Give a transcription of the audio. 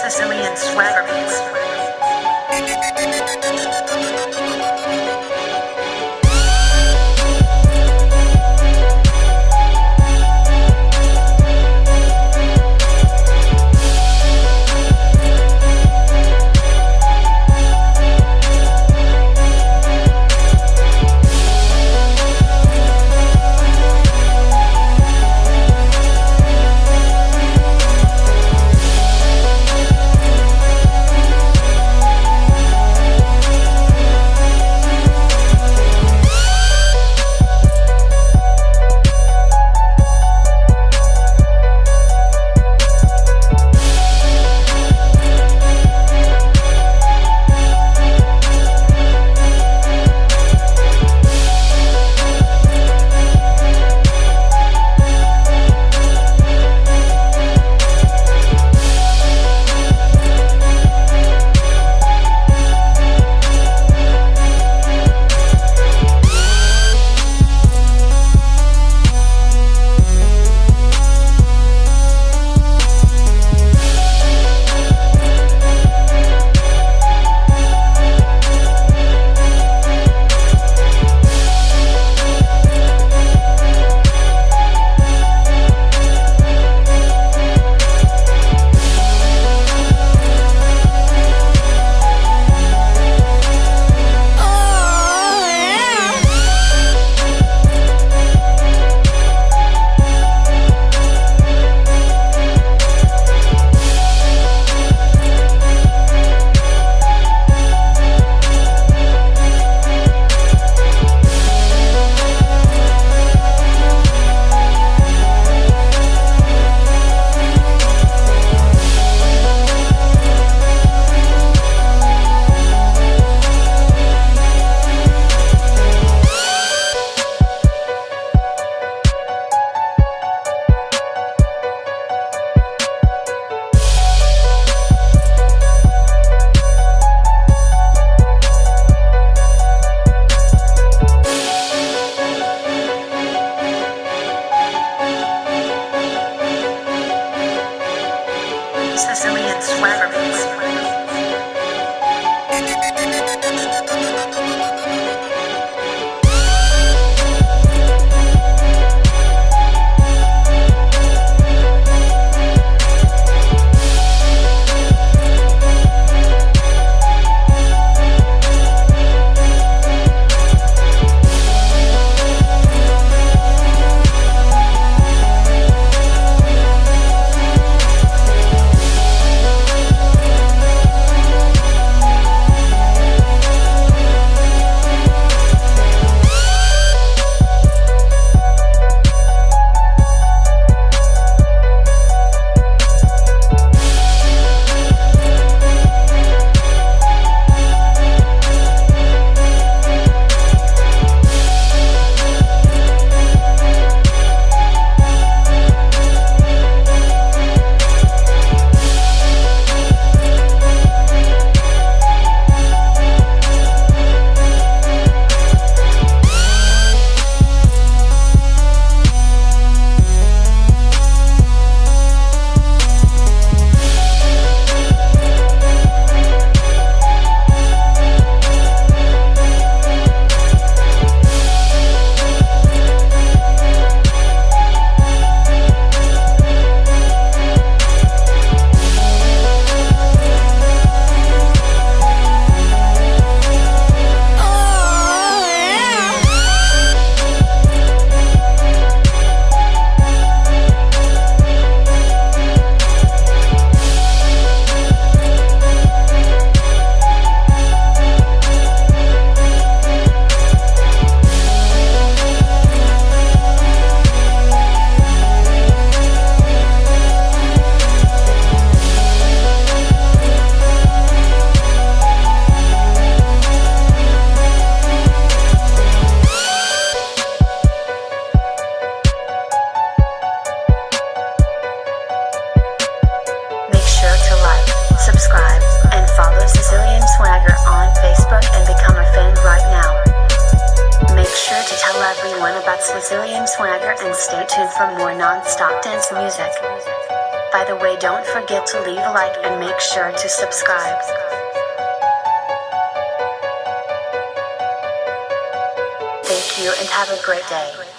Sicilian swagger beats. Sicilian swagger beats. Subscribe and follow Sicilian Swagger on Facebook and become a fan right now. Make sure to tell everyone about Sicilian Swagger and stay tuned for more non-stop dance music. By the way, don't forget to leave a like and make sure to subscribe. Thank you and have a great day.